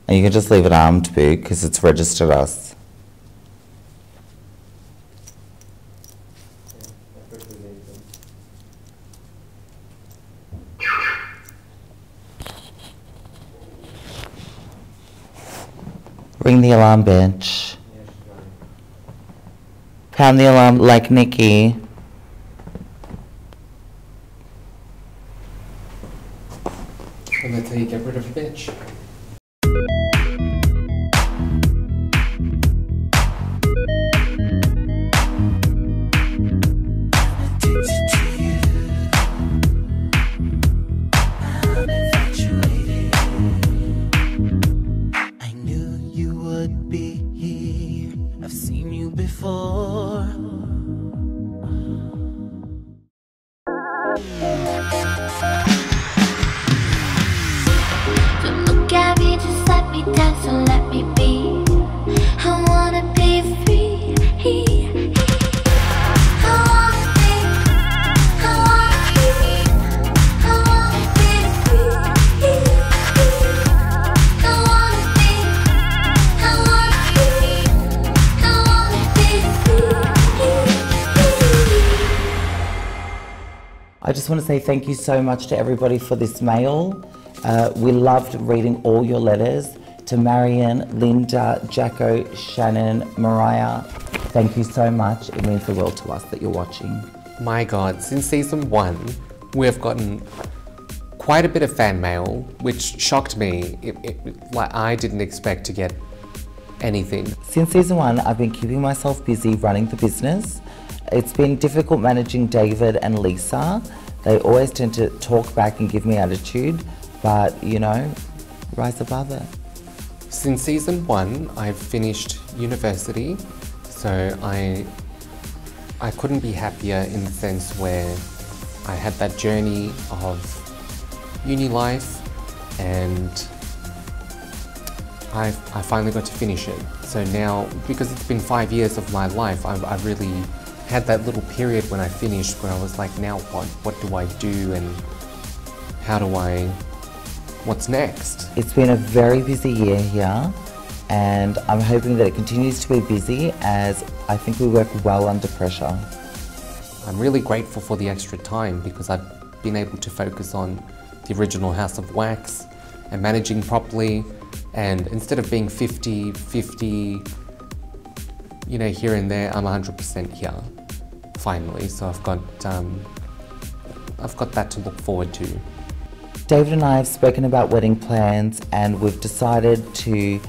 And you can just leave it armed, Boo, because it's registered us. Ring the alarm, bitch. Pound the alarm like Nikki. And that's how you get rid of a bitch. I knew you would be here. I've seen you before. Don't look at me, just let me dance and let me be. I wanna be free. I wanna be, I wanna be, I wanna be free. I wanna be, I wanna be, I wanna be free. I just want to say thank you so much to everybody for this mail. We loved reading all your letters to Marion, Linda, Jacko, Shannon, Mariah. Thank you so much. It means the world to us that you're watching. My God, since season 1, we have gotten quite a bit of fan mail, which shocked me. Like, I didn't expect to get anything. Since season 1, I've been keeping myself busy running the business. It's been difficult managing David and Lisa. They always tend to talk back and give me attitude, but you know, rise above it. Since season 1, I've finished university, so I couldn't be happier in the sense where I had that journey of uni life, and I finally got to finish it. So now, because it's been 5 years of my life, I really had that little period when I finished where I was like, now what? What do I do, and how do I... What's next? It's been a very busy year here, and I'm hoping that it continues to be busy as I think we work well under pressure. I'm really grateful for the extra time because I've been able to focus on the original House of Wax and managing properly, and instead of being 50-50, you know, here and there, I'm 100% here, finally. So I've got that to look forward to. David and I have spoken about wedding plans, and we've decided to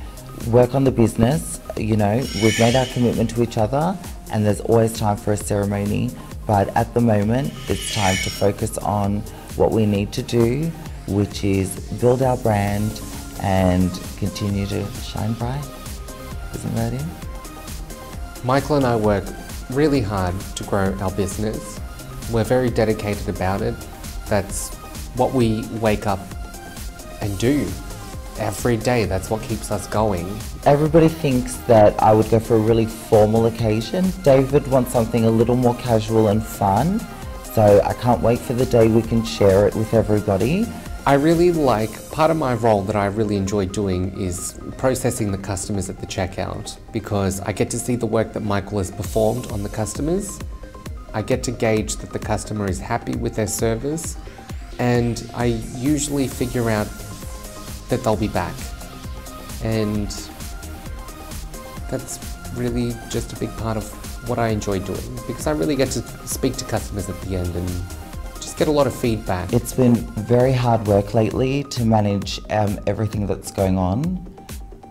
work on the business. You know, we've made our commitment to each other, and there's always time for a ceremony, but at the moment it's time to focus on what we need to do, which is build our brand and continue to shine bright. Isn't that it? Michael and I work really hard to grow our business. We're very dedicated about it. That's what we wake up and do every day. That's what keeps us going. Everybody thinks that I would go for a really formal occasion. David wants something a little more casual and fun, so I can't wait for the day we can share it with everybody. I really like, part of my role that I really enjoy doing is processing the customers at the checkout, because I get to see the work that Michael has performed on the customers. I get to gauge that the customer is happy with their service, and I usually figure out that they'll be back. And that's really just a big part of what I enjoy doing, because I really get to speak to customers at the end and just get a lot of feedback. It's been very hard work lately to manage everything that's going on.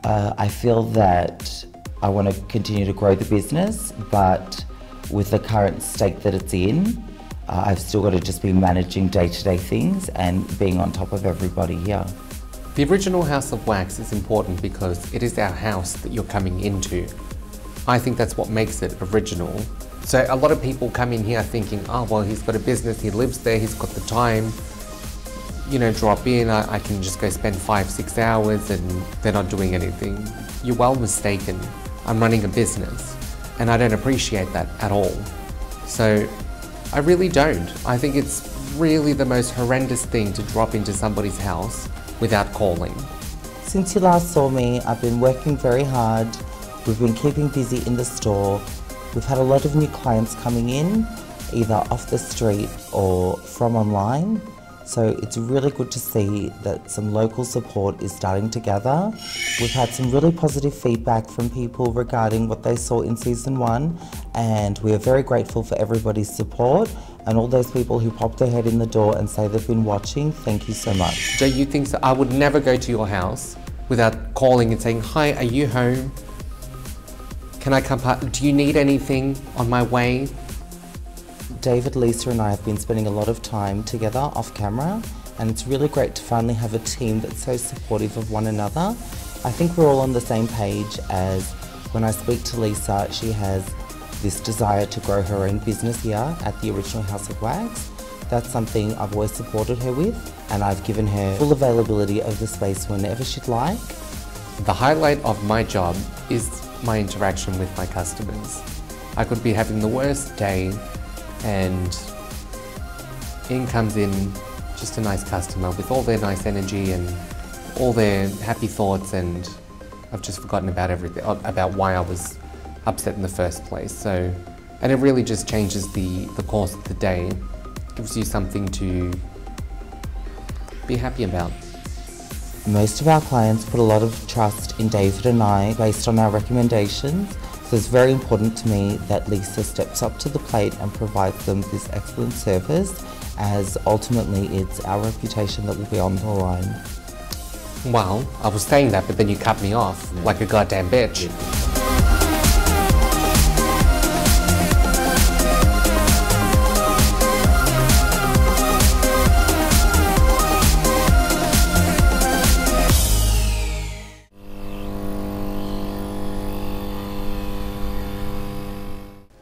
I feel that I want to continue to grow the business, but with the current state that it's in, I've still got to just be managing day-to-day things and being on top of everybody here. The original House of Wax is important because it is our house that you're coming into. I think that's what makes it original. So a lot of people come in here thinking, oh, well, he's got a business, he lives there, he's got the time, you know, drop in, I can just go spend 5-6 hours and they're not doing anything. You're well mistaken. I'm running a business and I don't appreciate that at all. So I really don't. I think it's really the most horrendous thing to drop into somebody's house without calling. Since you last saw me, I've been working very hard. We've been keeping busy in the store. We've had a lot of new clients coming in, either off the street or from online. So it's really good to see that some local support is starting to gather. We've had some really positive feedback from people regarding what they saw in season 1, and we are very grateful for everybody's support and all those people who pop their head in the door and say they've been watching. Thank you so much. Jay, you think so? I would never go to your house without calling and saying, "Hi, are you home? Can I come part? Do you need anything on my way?" David, Lisa and I have been spending a lot of time together off camera, and it's really great to finally have a team that's so supportive of one another. I think we're all on the same page, as when I speak to Lisa, she has this desire to grow her own business here at the original House of Wax. That's something I've always supported her with, and I've given her full availability of the space whenever she'd like. The highlight of my job is my interaction with my customers. I could be having the worst day, and in comes in just a nice customer with all their nice energy and all their happy thoughts, and I've just forgotten about everything, about why I was upset in the first place. So, and it really just changes the course of the day, gives you something to be happy about. Most of our clients put a lot of trust in David and I based on our recommendations. So it's very important to me that Lisa steps up to the plate and provides them this excellent service, as ultimately it's our reputation that will be on the line. Well, I was saying that, but then you cut me off like a goddamn bitch.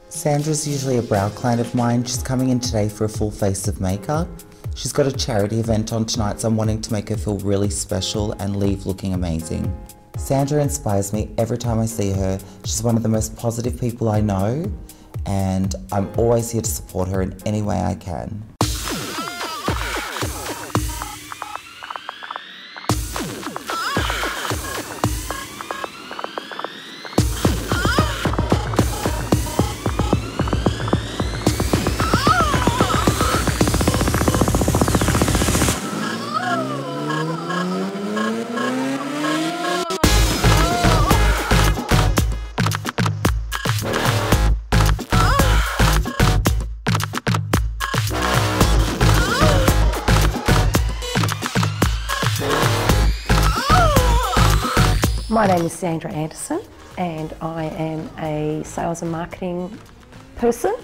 Sandra's usually a brow client of mine. She's coming in today for a full face of makeup. She's got a charity event on tonight, so I'm wanting to make her feel really special and leave looking amazing. Sandra inspires me every time I see her. She's one of the most positive people I know, and I'm always here to support her in any way I can. My name is Sandra Anderson, and I am a sales and marketing person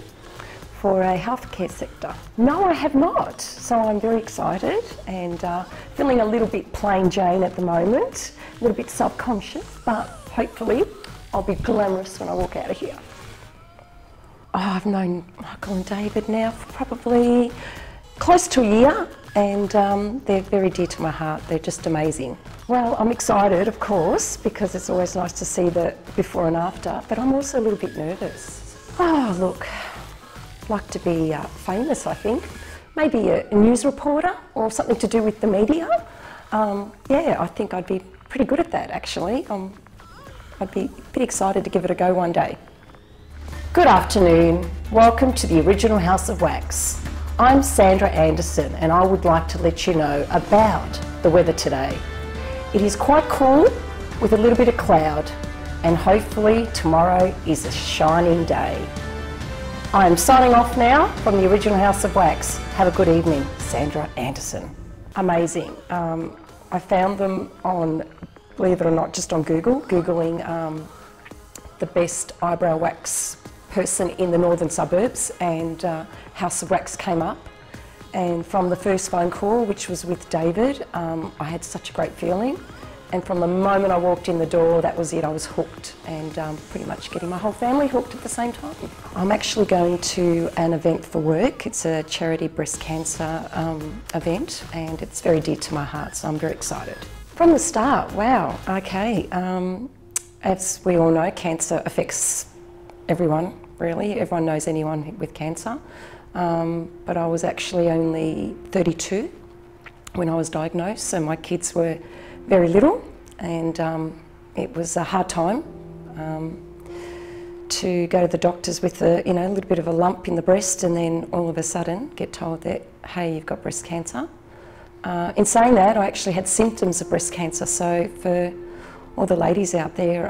for a healthcare sector. No, I have not, so I'm very excited and feeling a little bit plain Jane at the moment, a little bit self-conscious, but hopefully I'll be glamorous when I walk out of here. Oh, I've known Michael and David now for probably close to a year, and they're very dear to my heart. They're just amazing. Well, I'm excited, of course, because it's always nice to see the before and after, but I'm also a little bit nervous. Oh, look, I'd like to be famous, I think. Maybe a news reporter or something to do with the media. Yeah, I think I'd be pretty good at that, actually. I'd be a bit excited to give it a go one day. Good afternoon. Welcome to the original House of Wax. I'm Sandra Anderson, and I would like to let you know about the weather today. It is quite cool with a little bit of cloud, and hopefully tomorrow is a shining day. I am signing off now from the original House of Wax. Have a good evening. Sandra Anderson. Amazing. I found them on, believe it or not, just on Google, Googling the best eyebrow wax person in the northern suburbs, and House of Wax came up. And from the first phone call, which was with David, I had such a great feeling. And from the moment I walked in the door, that was it, I was hooked, and pretty much getting my whole family hooked at the same time. I'm actually going to an event for work. It's a charity breast cancer event, and it's very dear to my heart, so I'm very excited. From the start, wow, okay. As we all know, cancer affects everyone, really. Everyone knows anyone with cancer. But I was actually only 32 when I was diagnosed, so my kids were very little, and it was a hard time to go to the doctors with a little bit of a lump in the breast, and then all of a sudden get told that, hey, you've got breast cancer. In saying that, I actually had symptoms of breast cancer, so for all the ladies out there,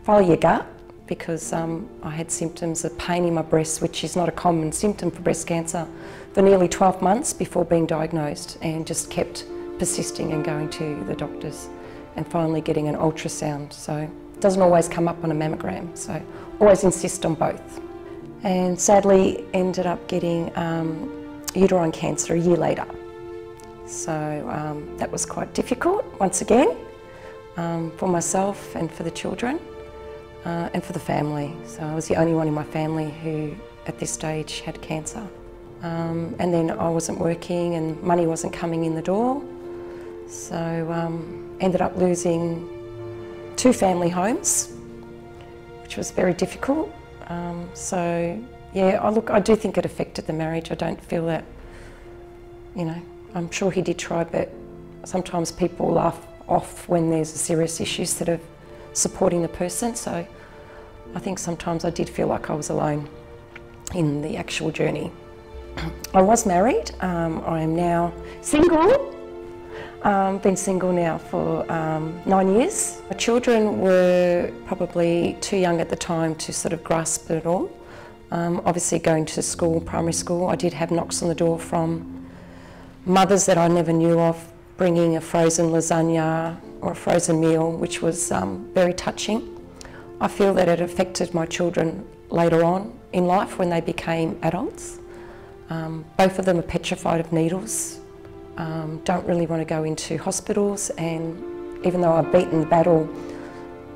follow your gut, because I had symptoms of pain in my breast, which is not a common symptom for breast cancer, for nearly 12 months before being diagnosed, and just kept persisting and going to the doctors and finally getting an ultrasound. So it doesn't always come up on a mammogram, so always insist on both. And sadly ended up getting uterine cancer a year later. So that was quite difficult, once again, for myself and for the children and for the family. So I was the only one in my family who at this stage had cancer. And then I wasn't working and money wasn't coming in the door. So ended up losing 2 family homes, which was very difficult. So yeah, I do think it affected the marriage. I don't feel that, I'm sure he did try, but sometimes people laugh off when there's a serious issue instead of supporting the person. So I think sometimes I did feel like I was alone in the actual journey. I was married. I am now single. Been single now for 9 years. My children were probably too young at the time to sort of grasp it all. Obviously going to school, primary school, I did have knocks on the door from mothers that I never knew of, bringing a frozen lasagna or a frozen meal, which was very touching. I feel that it affected my children later on in life when they became adults. Both of them are petrified of needles, don't really want to go into hospitals, and even though I've beaten the battle,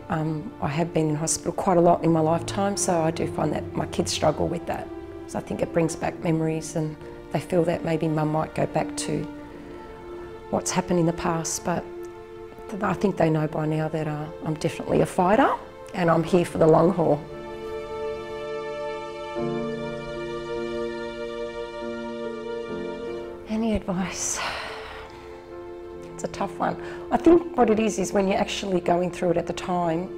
I have been in hospital quite a lot in my lifetime, so I do find that my kids struggle with that. So I think it brings back memories, and they feel that maybe mum might go back to what's happened in the past, but I think they know by now that I'm definitely a fighter and I'm here for the long haul. Any advice? It's a tough one. I think what it is when you're actually going through it at the time,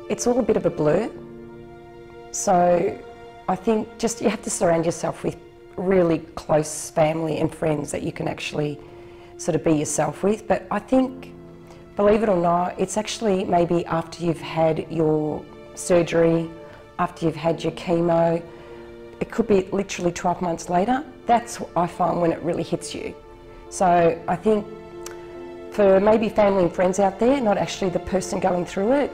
it's all a bit of a blur. So I think just you have to surround yourself with really close family and friends that you can actually sort of be yourself with. But I think, believe it or not, it's actually maybe after you've had your surgery, after you've had your chemo, it could be literally 12 months later. That's what I find when it really hits you. So I think for maybe family and friends out there, not actually the person going through it,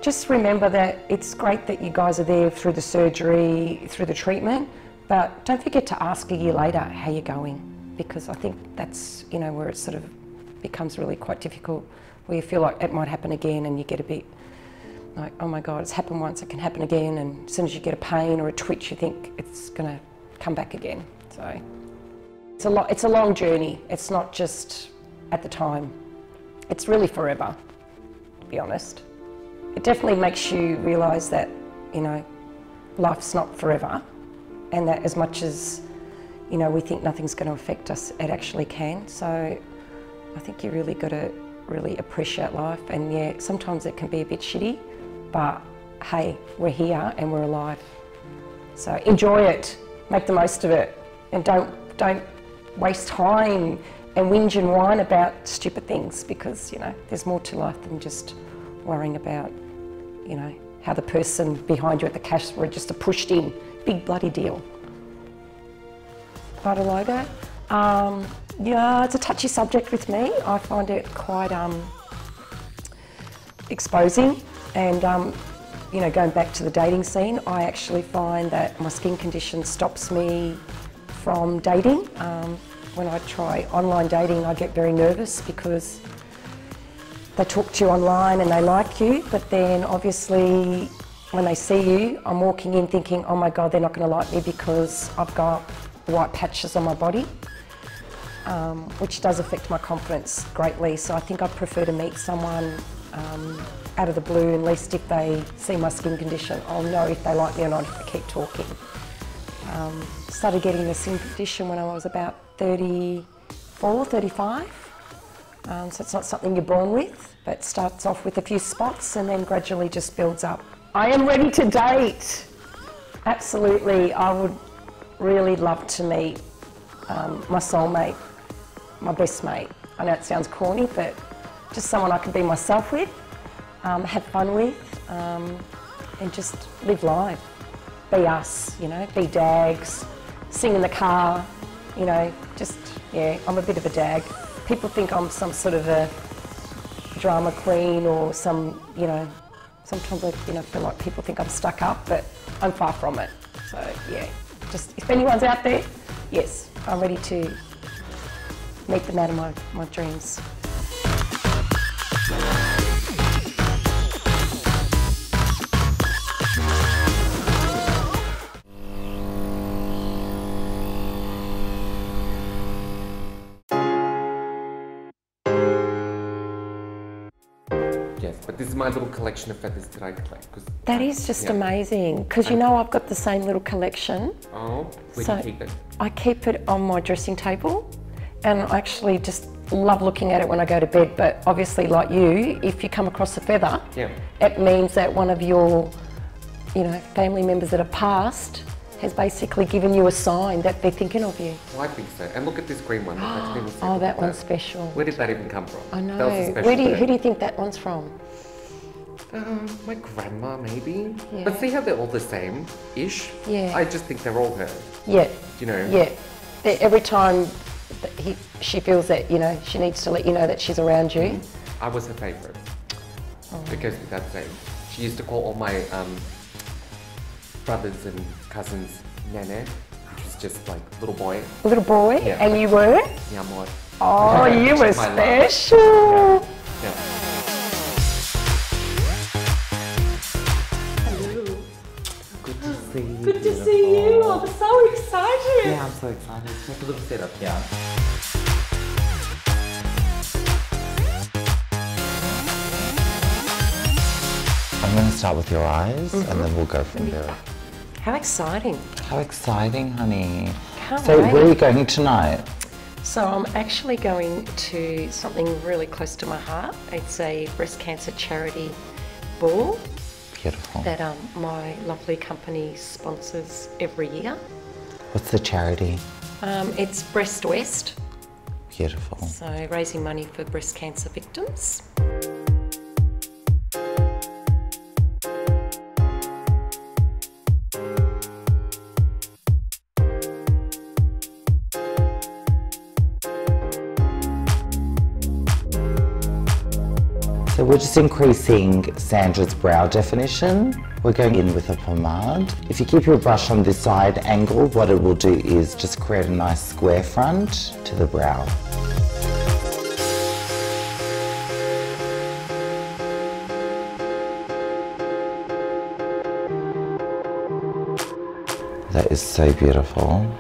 just remember that it's great that you guys are there through the surgery, through the treatment, but don't forget to ask a year later how you're going, because I think that's, where it sort of becomes really quite difficult, where you feel like it might happen again and you get a bit like, oh my God, it's happened once, it can happen again, and as soon as you get a pain or a twitch, you think it's going to come back again. So it's a long journey. It's not just at the time. It's really forever, to be honest. It definitely makes you realise that, life's not forever, and that as much as, we think nothing's going to affect us, it actually can. So I think you really got to really appreciate life, and yeah, sometimes it can be a bit shitty, but hey, we're here and we're alive. So enjoy it, make the most of it, and don't waste time and whinge and whine about stupid things, because there's more to life than just worrying about how the person behind you at the cash register pushed in. Big bloody deal. Vita logo. Yeah, it's a touchy subject with me. I find it quite exposing, and going back to the dating scene, I actually find that my skin condition stops me from dating. When I try online dating, I get very nervous because they talk to you online and they like you, but then obviously when they see you, I'm walking in thinking, oh my God, they're not going to like me because I've got white patches on my body, which does affect my confidence greatly. So I think I'd prefer to meet someone out of the blue, at least if they see my skin condition, I'll know if they like me or not if they keep talking. Started getting the skin condition when I was about 34, 35. So it's not something you're born with, but starts off with a few spots and then gradually just builds up. I am ready to date. Absolutely, I would really love to meet my soulmate, my best mate. I know it sounds corny, but just someone I can be myself with, have fun with, and just live life. Be us, you know, be dags, sing in the car, you know, just, yeah, I'm a bit of a dag. People think I'm some sort of a drama queen or some, you know, sometimes I feel like people think I'm stuck up, but I'm far from it. So yeah, just if anyone's out there, yes, I'm ready to meet the man of my dreams. Yes, but this is my little collection of feathers that I collect. That is just yeah. amazing, because you know I've got the same little collection. Oh, where do you keep it? I keep it on my dressing table, and I actually just love looking at it when I go to bed. But obviously, like you, if you come across a feather, yeah. it means that one of your, you know, family members that have passed has basically given you a sign that they're thinking of you. Well, I think so. And look at this green one. Oh, that one's special. Where did that even come from? I know. That was a special Who do you think that one's from? My grandma, maybe. Yeah. But see how they're all the same-ish? Yeah. I just think they're all her. Yeah. You know? Yeah. Every time that she feels that, you know, she needs to let you know that she's around you. I was her favourite. Because of that same. She used to call all my brothers and cousins Nene, which was just like little boy. Little boy? Yeah. And you were? Yeah, more. Oh, you were My love. special. Yeah. Good to see you. Good to see you. I'm so excited. Yeah, I'm so excited. Take a little sit up here. I'm going to start with your eyes and then we'll go from there. How exciting. How exciting, honey. Can't So wait. where are you going tonight? So I'm actually going to something really close to my heart. It's a breast cancer charity ball Beautiful. that my lovely company sponsors every year. What's the charity? It's Breast West, Beautiful. so raising money for breast cancer victims. So we're just increasing Sandra's brow definition. We're going in with a pomade. If you keep your brush on this side angle, what it will do is just create a nice square front to the brow. That is so beautiful.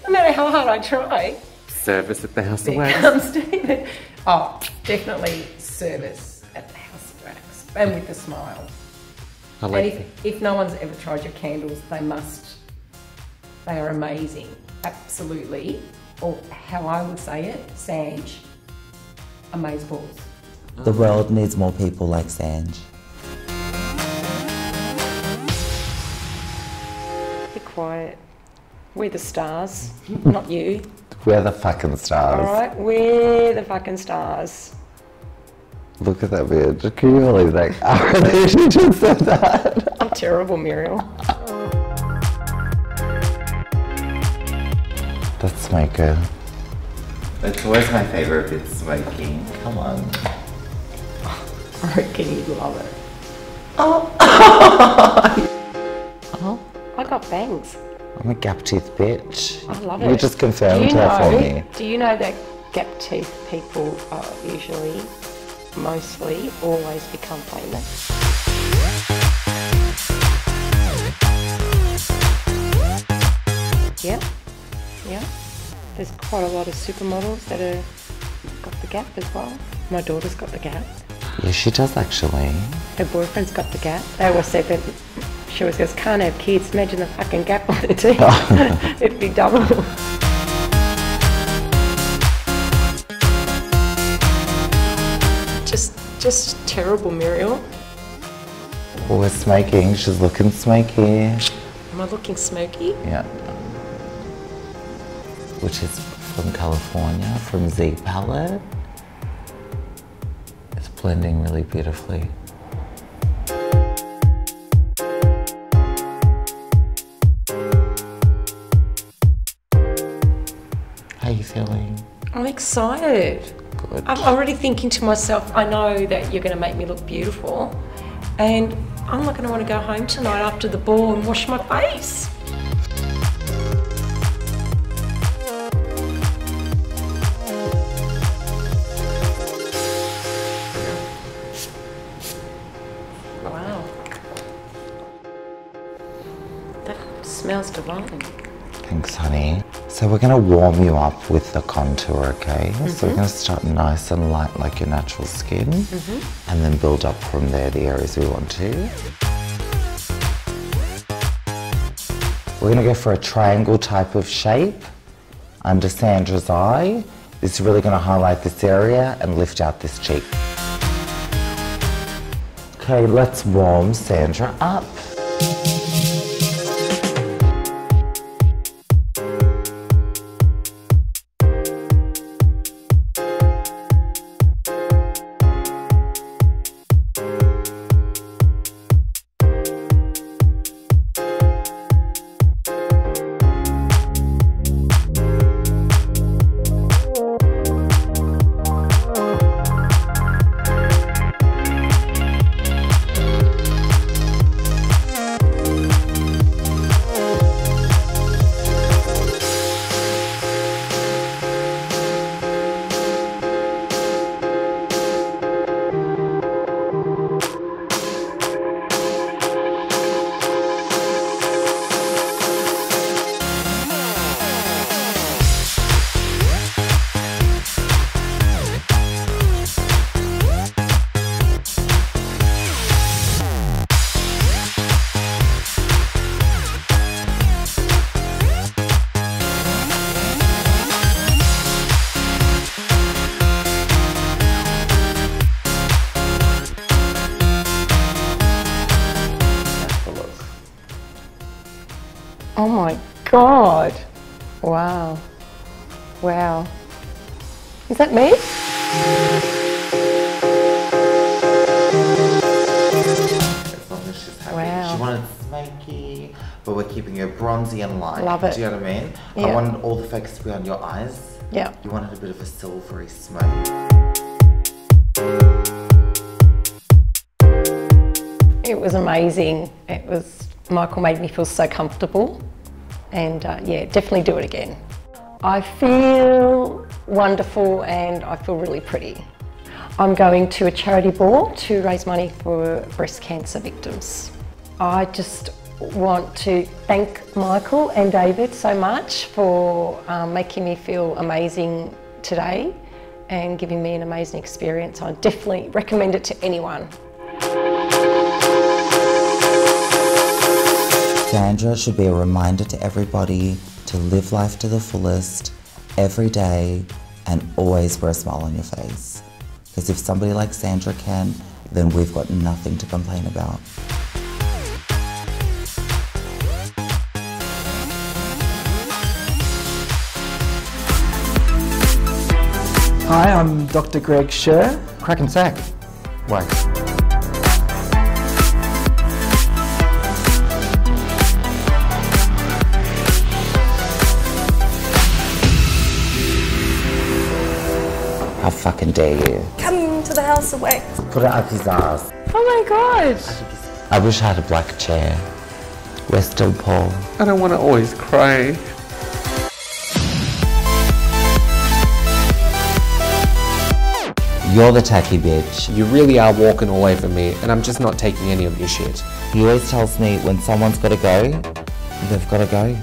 No matter how hard I try, Service at the House of it Wax. comes to it. Oh, definitely service at the House of Wax, and with a smile. I And like if no one's ever tried your candles, they are amazing, absolutely. Or how I would say it, Sanj, amazeballs. The world needs more people like Sanj. Be quiet. We're the stars, not you. We're the fucking stars. All right, we're the fucking stars. Look at that bitch. Can you believe that? She just said that. I'm terrible, Muriel. That's smoker. It's always my favourite bit, smoking. Come on. I reckon you'd love it. Oh. I got bangs. I'm a gap tooth bitch. I love it. You just confirmed that for me. Do you know that gap tooth people are usually, mostly, always become famous? Yeah, yeah. There's quite a lot of supermodels that have got the gap as well. My daughter's got the gap. Yeah, she does actually. Her boyfriend's got the gap. They always said that she always goes, can't have kids. Imagine the fucking gap on the teeth. It'd be double. Just terrible, Muriel. Oh, we're smoking. She's looking smoky. Am I looking smoky? Yeah. Which is from California, from Z Palette. It's blending really beautifully. How are you feeling? I'm excited. Good. I'm already thinking to myself, I know that you're going to make me look beautiful, and I'm not going to want to go home tonight after the ball and wash my face. Wow. That smells divine. Thanks, honey. So we're going to warm you up with the contour, okay? So we're going to start nice and light like your natural skin, and then build up from there the areas we want to. We're going to go for a triangle type of shape under Sandra's eye. This is really going to highlight this area and lift out this cheek. Okay, let's warm Sandra up. Oh my God. Wow. Wow. Is that me? As long as she's happy. Wow. She wanted smoky, but we're keeping her bronzy and light. Love it. Do you know what I mean? Yeah. I wanted all the focus to be on your eyes. Yeah. You wanted a bit of a silvery smoke. It was amazing. Michael made me feel so comfortable, and yeah, definitely do it again. I feel wonderful and I feel really pretty. I'm going to a charity ball to raise money for breast cancer victims. I just want to thank Michael and David so much for making me feel amazing today and giving me an amazing experience. I definitely recommend it to anyone. Sandra should be a reminder to everybody to live life to the fullest every day and always wear a smile on your face. Because if somebody like Sandra can, then we've got nothing to complain about. Hi, I'm Dr. Greg Scher. Crack and sack. Wax. How fucking dare you? Come to the House of Wax. Put it up his ass. Oh my God. I wish I had a black chair. We're still Paul. I don't want to always cry. You're the tacky bitch. You really are walking all over me, and I'm just not taking any of your shit. He always tells me when someone's got to go, they've got to go.